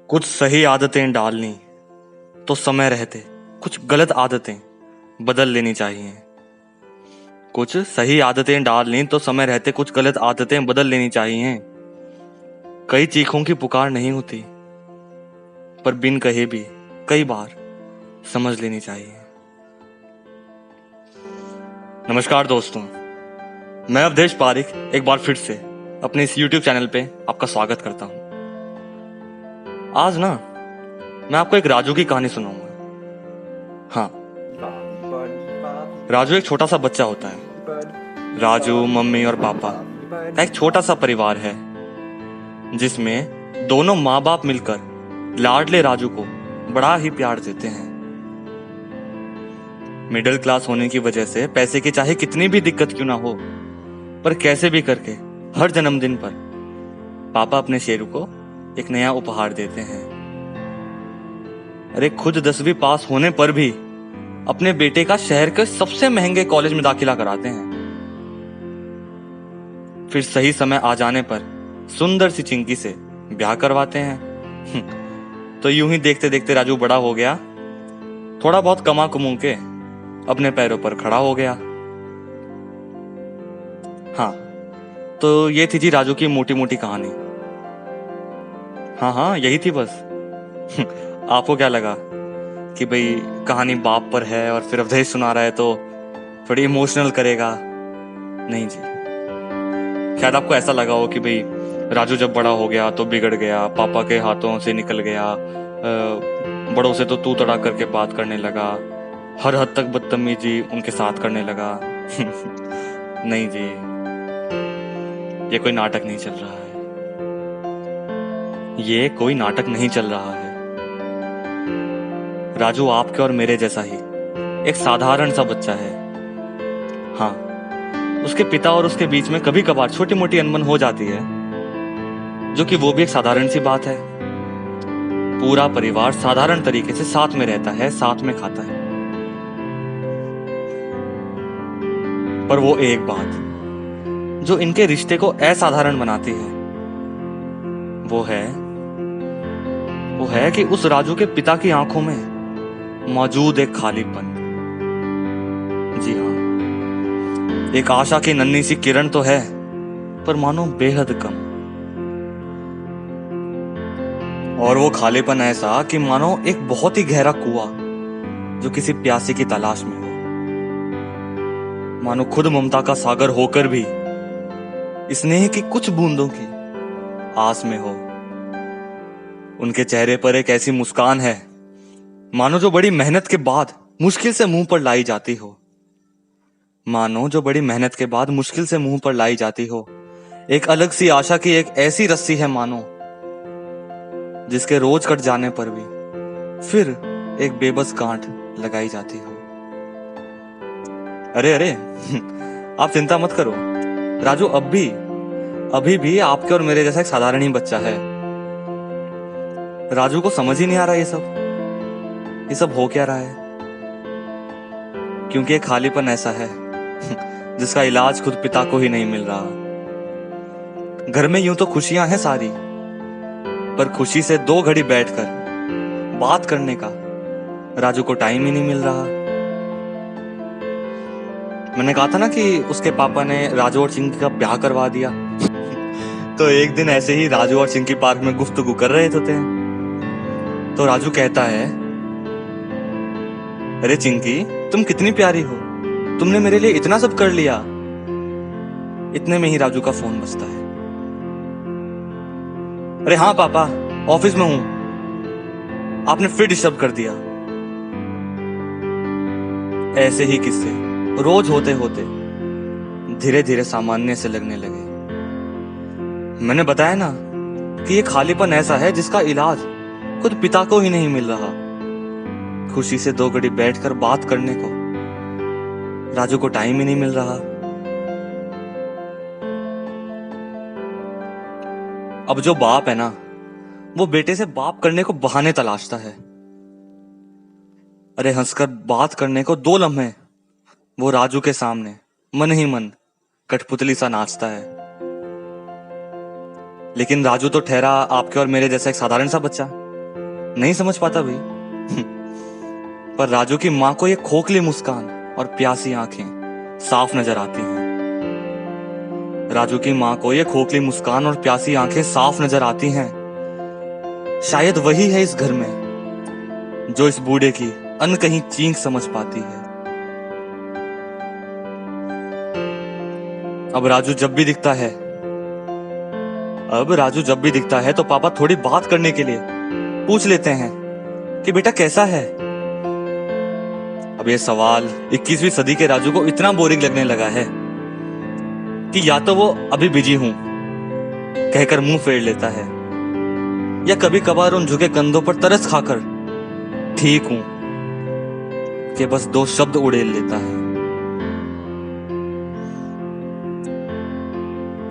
कुछ सही आदतें डालनी तो समय रहते कुछ गलत आदतें बदल लेनी चाहिए। कुछ सही आदतें डालनी तो समय रहते कुछ गलत आदतें बदल लेनी चाहिए। कई चीखों की पुकार नहीं होती, पर बिन कहे भी कई बार समझ लेनी चाहिए। नमस्कार दोस्तों, मैं अवधेश पारिक एक बार फिर से अपने इस YouTube चैनल पे आपका स्वागत करता हूं। आज ना मैं आपको एक राजू की कहानी सुनाऊंगा। हाँ, राजू एक छोटा सा बच्चा होता है। राजू मम्मी और पापा का एक छोटा सा परिवार है, जिसमें दोनों माँ बाप मिलकर लाडले राजू को बड़ा ही प्यार देते हैं। मिडिल क्लास होने की वजह से पैसे की चाहे कितनी भी दिक्कत क्यों ना हो, पर कैसे भी करके हर जन्मदिन पर पापा अपने शेरू को एक नया उपहार देते हैं। अरे खुद 10वीं पास होने पर भी अपने बेटे का शहर के सबसे महंगे कॉलेज में दाखिला कराते हैं। फिर सही समय आ जाने पर सुंदर सी चिंकी से ब्याह करवाते हैं। तो यूं ही देखते देखते राजू बड़ा हो गया, थोड़ा बहुत कमा कमू के अपने पैरों पर खड़ा हो गया। हाँ, तो ये थी जी राजू की मोटी मोटी कहानी। हाँ, यही थी बस। आपको क्या लगा कि भाई कहानी बाप पर है और फिर अवधेश सुना रहा है तो थोड़ी इमोशनल करेगा? नहीं जी, शायद आपको ऐसा लगा हो कि भाई राजू जब बड़ा हो गया तो बिगड़ गया, पापा के हाथों से निकल गया, बड़ों से तो तू तड़ा करके बात करने लगा, हर हद तक बदतमीजी उनके साथ करने लगा। नहीं जी, ये कोई नाटक नहीं चल रहा है। ये कोई नाटक नहीं चल रहा है। राजू आपके और मेरे जैसा ही एक साधारण सा बच्चा है। हाँ, उसके पिता और उसके बीच में कभी कभार छोटी मोटी अनबन हो जाती है, जो कि वो भी एक साधारण सी बात है। पूरा परिवार साधारण तरीके से साथ में रहता है, साथ में खाता है। पर वो एक बात जो इनके रिश्ते को असाधारण बनाती है, वो है कि उस राजू के पिता की आंखों में मौजूद एक खालीपन। जी हाँ, एक आशा की नन्ही सी किरण तो है, पर मानो बेहद कम। और वो खालीपन ऐसा कि मानो एक बहुत ही गहरा कुआं जो किसी प्यासी की तलाश में हो। मानो खुद ममता का सागर होकर भी स्नेह की कुछ बूंदों की आस में हो। उनके चेहरे पर एक ऐसी मुस्कान है मानो जो बड़ी मेहनत के बाद मुश्किल से मुंह पर लाई जाती हो। मानो जो बड़ी मेहनत के बाद मुश्किल से मुंह पर लाई जाती हो। एक अलग सी आशा की एक ऐसी रस्सी है मानो, जिसके रोज कट जाने पर भी फिर एक बेबस गांठ लगाई जाती हो। अरे आप चिंता मत करो, राजू अभी भी आपके और मेरे जैसा एक साधारण ही बच्चा है। राजू को समझ ही नहीं आ रहा ये सब हो क्या रहा है, क्योंकि एक खालीपन ऐसा है जिसका इलाज खुद पिता को ही नहीं मिल रहा। घर में यूं तो खुशियां हैं सारी, पर खुशी से 2 घड़ी बैठकर बात करने का राजू को टाइम ही नहीं मिल रहा। मैंने कहा था ना कि उसके पापा ने राजू और चिंकी का ब्याह करवा दिया। तो एक दिन ऐसे ही राजू और चिंकी पार्क में गुफ्तगू कर रहे थे, तो राजू कहता है, अरे चिंकी तुम कितनी प्यारी हो, तुमने मेरे लिए इतना सब कर लिया। इतने में ही राजू का फोन बजता है। अरे हाँ पापा, ऑफिस में हूं, आपने फिर डिस्टर्ब कर दिया। ऐसे ही किस्से रोज होते होते धीरे धीरे सामान्य से लगने लगे। मैंने बताया ना कि ये खालीपन ऐसा है जिसका इलाज खुद पिता को ही नहीं मिल रहा। खुशी से 2 घड़ी बैठकर बात करने को राजू को टाइम ही नहीं मिल रहा। अब जो बाप है ना, वो बेटे से बाप करने को बहाने तलाशता है। अरे हंसकर बात करने को 2 लम्हे वो राजू के सामने मन ही मन कठपुतली सा नाचता है। लेकिन राजू तो ठहरा आपके और मेरे जैसा एक साधारण सा बच्चा। नहीं समझ पाता भाई। पर राजू की माँ को ये खोखली मुस्कान और प्यासी आंखें साफ नजर आती हैं। राजू की माँ को ये खोखली मुस्कान और प्यासी आंखें साफ नजर आती हैं। शायद वही है इस घर में जो इस बूढ़े की अनकही चीख समझ पाती है। अब राजू जब भी दिखता है तो पापा थोड़ी बात करने के लिए पूछ लेते हैं कि बेटा कैसा है। अब ये सवाल 21वीं सदी के राजू को इतना बोरिंग लगने लगा है कि या तो वो अभी बिजी हूं कहकर मुंह फेर लेता है, या कभी कभार उन झुके कंधों पर तरस खाकर ठीक हूं कि बस 2 शब्द उड़ेल लेता है।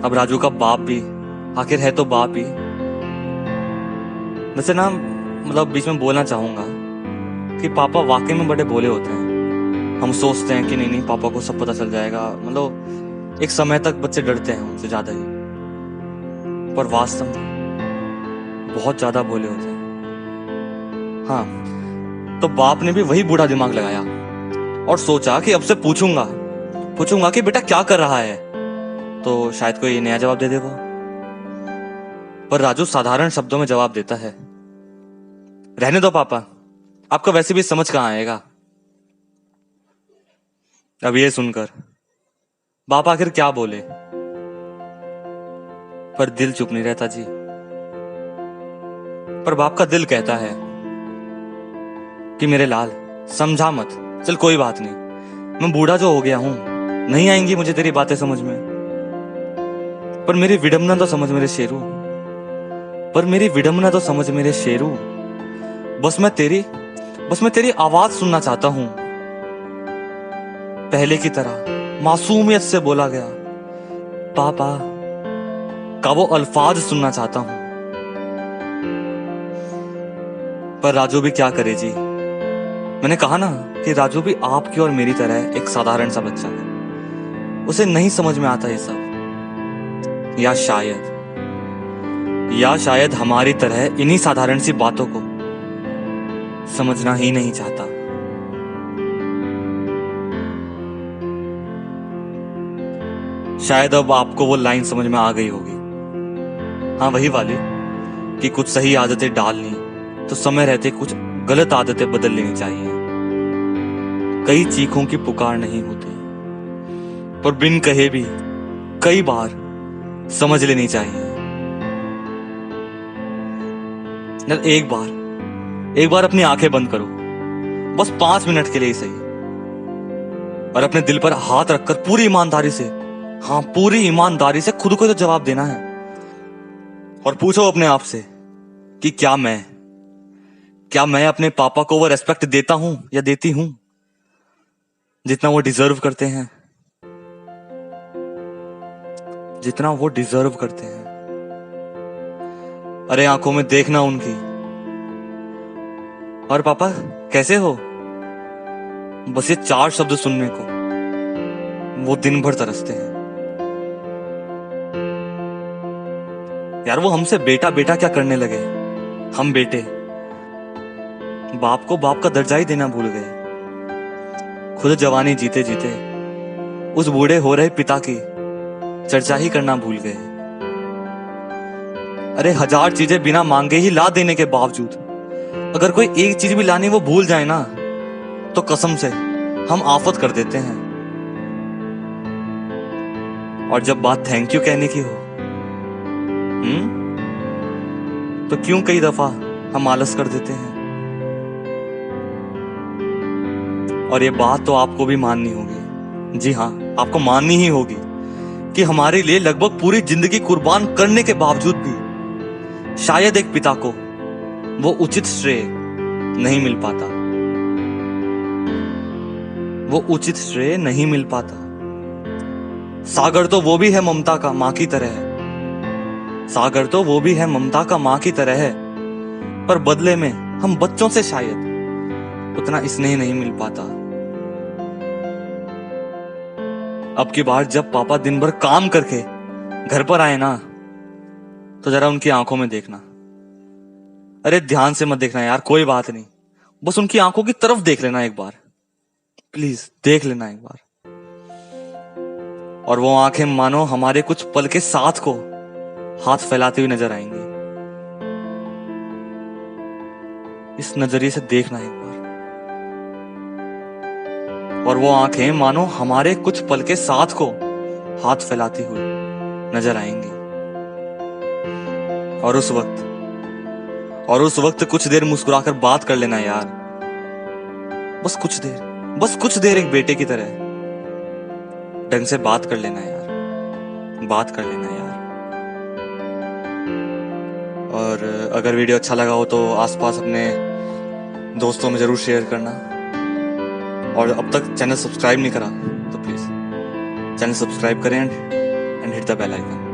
अब राजू का बाप भी आखिर है तो बाप ही। वैसे ना मतलब बीच में बोलना चाहूंगा कि पापा वाकई में बड़े भोले होते हैं। हम सोचते हैं कि नहीं पापा को सब पता चल जाएगा, मतलब एक समय तक बच्चे डरते हैं उनसे ज्यादा ही, पर वास्तव में बहुत ज्यादा भोले होते हैं। हाँ, तो बाप ने भी वही बूढ़ा दिमाग लगाया और सोचा कि अब से पूछूंगा कि बेटा क्या कर रहा है, तो शायद कोई नया जवाब दे देगा। पर राजू साधारण शब्दों में जवाब देता है, रहने दो पापा, आपको वैसे भी समझ कहां आएगा। अब ये सुनकर बाप आखिर क्या बोले, पर दिल चुप नहीं रहता जी। पर बाप का दिल कहता है कि मेरे लाल समझा मत, चल कोई बात नहीं, मैं बूढ़ा जो हो गया हूं, नहीं आएंगी मुझे तेरी बातें समझ में, पर मेरी विडंबना तो समझ मेरे शेरू, बस मैं तेरी आवाज सुनना चाहता हूं। पहले की तरह मासूमियत से बोला गया पापा का वो अल्फाज सुनना चाहता हूं। पर राजू भी क्या करे जी, मैंने कहा ना कि राजू भी आपकी और मेरी तरह एक साधारण सा बच्चा है, उसे नहीं समझ में आता ये सब, या शायद हमारी तरह इन्हीं साधारण सी बातों को समझना ही नहीं चाहता। शायद अब आपको वो लाइन समझ में आ गई होगी, हाँ वही वाली कि कुछ सही आदतें डालनी तो समय रहते कुछ गलत आदतें बदल लेनी चाहिए। कई चीखों की पुकार नहीं होती, पर बिन कहे भी कई बार समझ लेनी चाहिए। एक बार अपनी आंखें बंद करो, बस 5 मिनट के लिए ही सही, और अपने दिल पर हाथ रखकर पूरी ईमानदारी से खुद को तो जवाब देना है, और पूछो अपने आप से कि क्या मैं अपने पापा को वो रेस्पेक्ट देता हूं या देती हूं जितना वो डिजर्व करते हैं, अरे आंखों में देखना उनकी, और पापा कैसे हो, बस ये 4 शब्द सुनने को वो दिन भर तरसते हैं। यार वो हमसे बेटा बेटा क्या करने लगे, हम बेटे बाप को बाप का दर्जा ही देना भूल गए। खुद जवानी जीते जीते उस बूढ़े हो रहे पिता की चर्चा ही करना भूल गए। अरे 1000 चीजें बिना मांगे ही ला देने के बावजूद अगर कोई एक चीज भी लानी वो भूल जाए ना, तो कसम से हम आफत कर देते हैं। और जब बात थैंक यू कहने की हो, तो क्यों कई दफा हम आलस कर देते हैं। और ये बात तो आपको भी माननी होगी, जी हाँ आपको माननी ही होगी कि हमारे लिए लगभग पूरी जिंदगी कुर्बान करने के बावजूद भी शायद एक पिता को वो उचित श्रेय नहीं मिल पाता। सागर तो वो भी है ममता का मां की तरह है, पर बदले में हम बच्चों से शायद उतना स्नेह नहीं मिल पाता। अब की बार जब पापा दिन भर काम करके घर पर आए ना, तो जरा उनकी आंखों में देखना। अरे ध्यान से मत देखना यार, कोई बात नहीं, बस उनकी आंखों की तरफ देख लेना एक बार, प्लीज देख लेना एक बार। और वो आंखें मानो हमारे कुछ पल के साथ को हाथ फैलाती हुई नजर आएंगी। इस नजरिए से देखना एक बार। और वो आंखें मानो हमारे कुछ पल के साथ को हाथ फैलाती हुई नजर आएंगी। और उस वक्त कुछ देर मुस्कुराकर बात कर लेना यार, बस कुछ देर एक बेटे की तरह ढंग से बात कर लेना यार, बात कर लेना यार। और अगर वीडियो अच्छा लगा हो तो आसपास अपने दोस्तों में जरूर शेयर करना। और अब तक चैनल सब्सक्राइब नहीं करा तो प्लीज चैनल सब्सक्राइब करें and hit the bell icon.